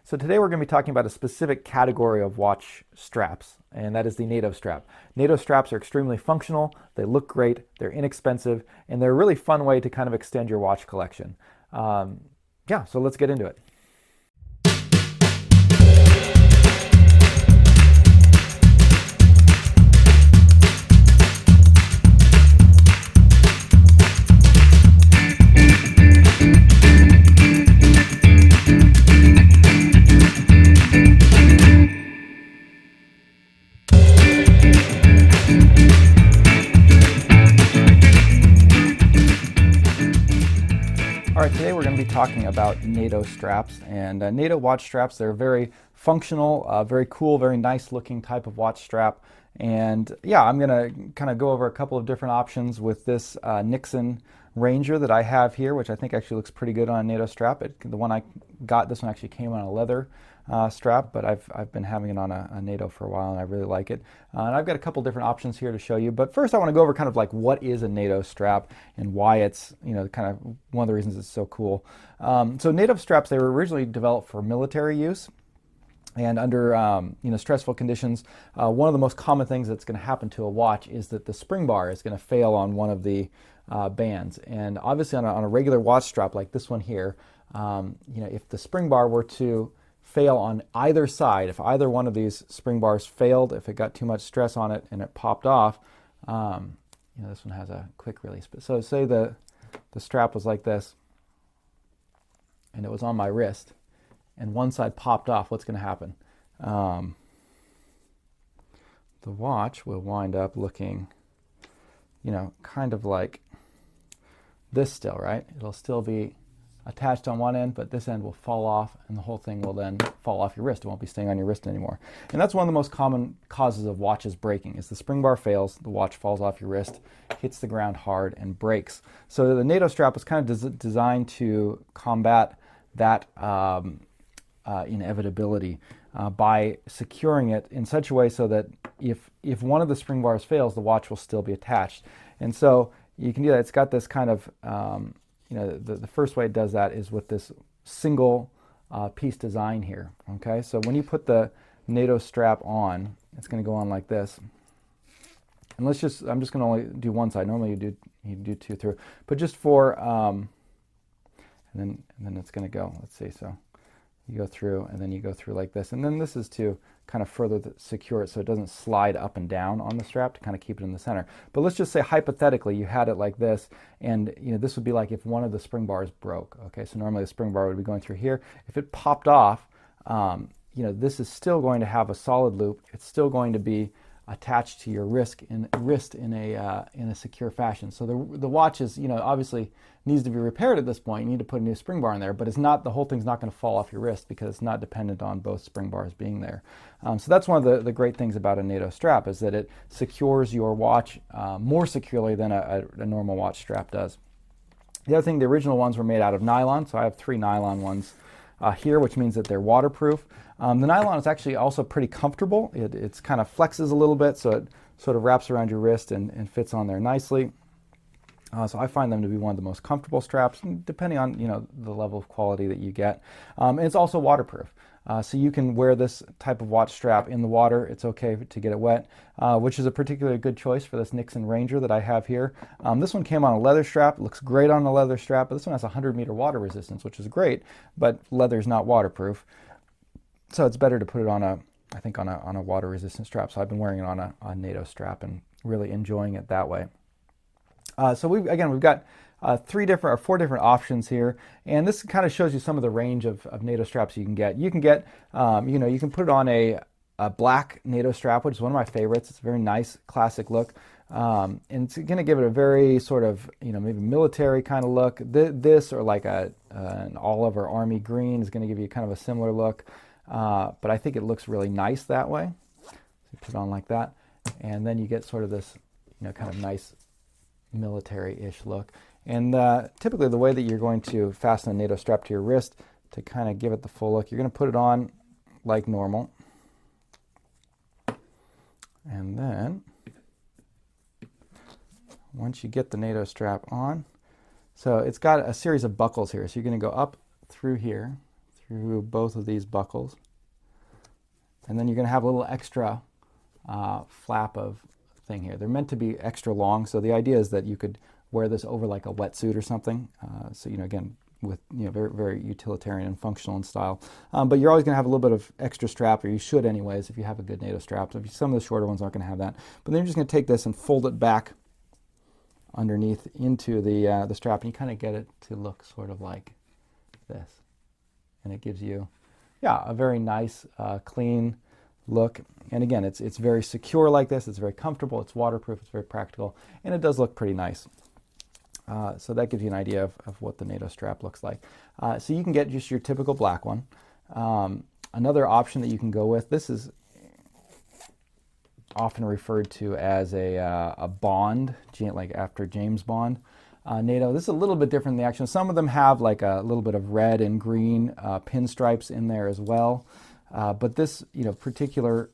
So today we're going to be talking about a specific category of watch straps, and that is the Nato strap. Nato straps are extremely functional, they look great, they're inexpensive, and they're a really fun way to kind of extend your watch collection. Yeah, so let's get into it. All right, today we're going to be talking about Nato straps, and Nato watch straps. They're very functional, very cool, very nice looking type of watch strap. And yeah, I'm going to kind of go over a couple of different options with this Nixon Ranger that I have here, which I think actually looks pretty good on a Nato strap. The one I got, this one actually came on a leather strap, but I've been having it on a Nato for a while and I really like it. And I've got a couple different options here to show you, but first I want to go over kind of like what is a Nato strap and why it's, kind of one of the reasons it's so cool. So Nato straps, they were originally developed for military use. And under stressful conditions, one of the most common things that's going to happen to a watch is that the spring bar is going to fail on one of the bands. And obviously on a regular watch strap like this one here, if the spring bar were to fail on either side, if either one of these spring bars failed, if it got too much stress on it and it popped off, this one has a quick release. So say the strap was like this and it was on my wrist and one side popped off, what's going to happen? The watch will wind up looking, kind of like this still, right? It'll still be attached on one end, but this end will fall off and the whole thing will then fall off your wrist. It won't be staying on your wrist anymore. And that's one of the most common causes of watches breaking is the spring bar fails, the watch falls off your wrist, hits the ground hard and breaks. So the Nato strap was kind of designed to combat that inevitability by securing it in such a way so that if one of the spring bars fails, the watch will still be attached. And so you can do that. It's got this kind of the first way it does that is with this single piece design here. Okay, so when you put the Nato strap on, it's going to go on like this. And I'm just going to only do one side. Normally you do two through, but just for and then it's going to go. Let's see. So you go through and then you go through like this, and then this is to kind of further secure it so it doesn't slide up and down on the strap to kind of keep it in the center. But let's just say hypothetically you had it like this, and this would be like if one of the spring bars broke. Okay, so normally the spring bar would be going through here. If it popped off, this is still going to have a solid loop. It's still going to be attached to your wrist in a secure fashion. So the watch is obviously needs to be repaired at this point. You need to put a new spring bar in there, but the whole thing's not going to fall off your wrist because it's not dependent on both spring bars being there. So that's one of the great things about a Nato strap is that it secures your watch more securely than a normal watch strap does. The other thing, the original ones were made out of nylon, so I have 3 nylon ones here, which means that they're waterproof. The nylon is actually also pretty comfortable. It's kind of flexes a little bit, so it sort of wraps around your wrist and fits on there nicely. So I find them to be one of the most comfortable straps, depending on the level of quality that you get. And it's also waterproof. So you can wear this type of watch strap in the water. It's okay to get it wet, which is a particularly good choice for this Nixon Ranger that I have here. This one came on a leather strap. It looks great on a leather strap, but this one has 100-meter water resistance, which is great, but leather is not waterproof. So it's better to put it on a water resistant strap. So I've been wearing it on a Nato strap and really enjoying it that way. So we've got 4 different options here, and this kind of shows you some of the range of Nato straps you can get. You can get, you can put it on a black Nato strap, which is one of my favorites. It's a very nice, classic look, and it's going to give it a very sort of, maybe military kind of look. This or like an olive or army green is going to give you kind of a similar look, but I think it looks really nice that way. So you put it on like that, and then you get sort of this, kind of nice military-ish look. And typically the way that you're going to fasten a Nato strap to your wrist to kind of give it the full look, you're going to put it on like normal. And then once you get the Nato strap on, so it's got a series of buckles here. So you're going to go up through here, through both of these buckles. And then you're going to have a little extra flap of thing here. They're meant to be extra long, so the idea is that you could wear this over like a wetsuit or something. So, again, with very, very utilitarian and functional in style. But you're always going to have a little bit of extra strap, or you should anyways, if you have a good NATO strap. So some of the shorter ones aren't going to have that. But then you're just going to take this and fold it back underneath into the strap, and you kind of get it to look sort of like this. And it gives you, a very nice, clean look. And again, it's very secure like this. It's very comfortable. It's waterproof. It's very practical. And it does look pretty nice. So that gives you an idea of what the NATO strap looks like. So you can get just your typical black one. Another option that you can go with, this is often referred to as a Bond, like after James Bond. NATO, this is a little bit different in the action. Some of them have like a little bit of red and green pinstripes in there as well. But this particular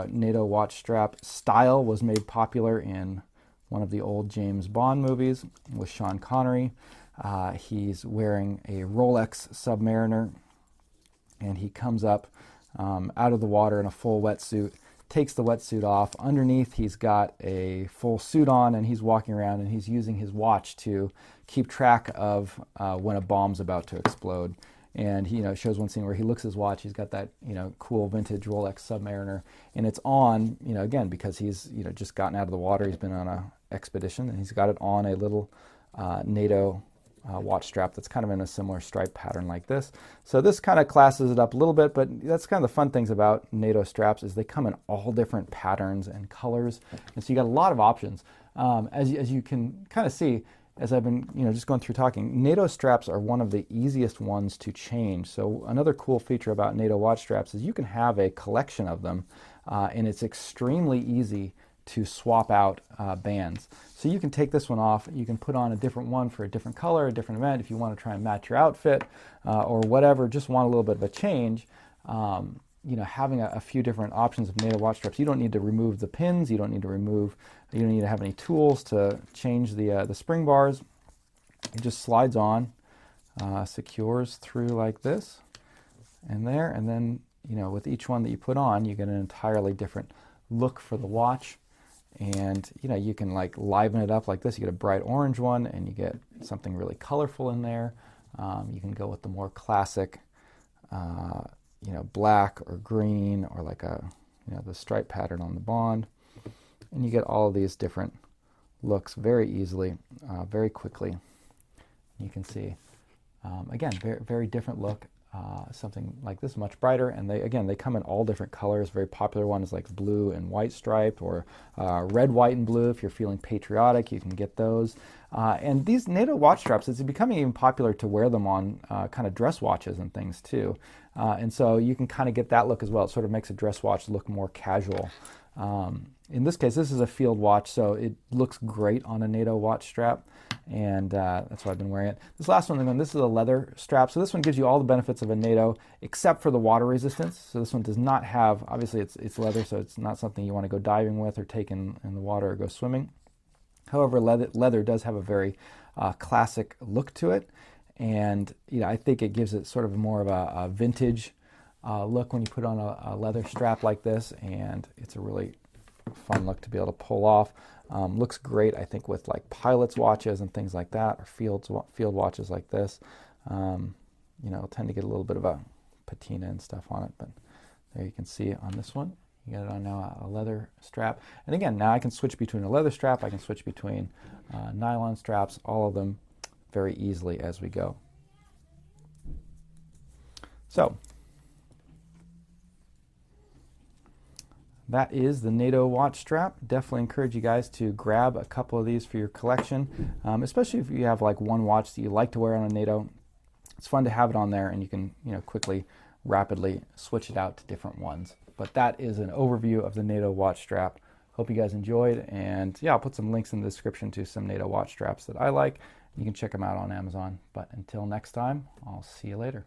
NATO watch strap style was made popular in one of the old James Bond movies with Sean Connery. He's wearing a Rolex Submariner, and he comes up out of the water in a full wetsuit, takes the wetsuit off. Underneath, he's got a full suit on, and he's walking around, and he's using his watch to keep track of when a bomb's about to explode. And he, shows one scene where he looks at his watch. He's got that, cool vintage Rolex Submariner, and it's on, again, because he's, just gotten out of the water. He's been on a expedition, and he's got it on a little NATO watch strap that's kind of in a similar stripe pattern like this. So this kind of classes it up a little bit, but that's kind of the fun things about NATO straps is they come in all different patterns and colors, and so you got a lot of options. As you can kind of see, as I've been, just going through talking, NATO straps are one of the easiest ones to change. So another cool feature about NATO watch straps is you can have a collection of them, and it's extremely easy to swap out bands. So you can take this one off, you can put on a different one for a different color, a different event, if you want to try and match your outfit or whatever, just want a little bit of a change. Having a few different options of NATO watch straps, you don't need to remove the pins, you don't need to have any tools to change the spring bars. It just slides on, secures through like this and there, and then with each one that you put on, you get an entirely different look for the watch. And you can like liven it up like this. You get a bright orange one, and you get something really colorful in there. You can go with the more classic, black or green, or like the stripe pattern on the Bond, and you get all of these different looks very easily, very quickly. You can see, again, very, very different look. Something like this, much brighter, and they come in all different colors. Very popular one is like blue and white striped, or red, white, and blue. If you're feeling patriotic, you can get those. And these NATO watch straps, it's becoming even popular to wear them on kind of dress watches and things too. And so you can kind of get that look as well. It sort of makes a dress watch look more casual. In this case, this is a field watch, so it looks great on a NATO watch strap, and that's why I've been wearing it. This last one, this is a leather strap, so this one gives you all the benefits of a NATO, except for the water resistance. So this one does not have, obviously it's leather, so it's not something you want to go diving with or take in the water or go swimming. However, leather does have a very classic look to it, and I think it gives it sort of more of a vintage look when you put on a leather strap like this, and it's a really fun look to be able to pull off. Looks great, I think, with like pilots' watches and things like that, or field watches like this. It'll tend to get a little bit of a patina and stuff on it, but there you can see on this one. You got it on now a leather strap. And again, now I can switch between a leather strap, I can switch between nylon straps, all of them very easily as we go. So, that is the NATO watch strap. Definitely encourage you guys to grab a couple of these for your collection, especially if you have like one watch that you like to wear on a NATO. It's fun to have it on there, and you can quickly, rapidly switch it out to different ones. But that is an overview of the NATO watch strap. Hope you guys enjoyed, and I'll put some links in the description to some NATO watch straps that I like. You can check them out on Amazon. But until next time, I'll see you later.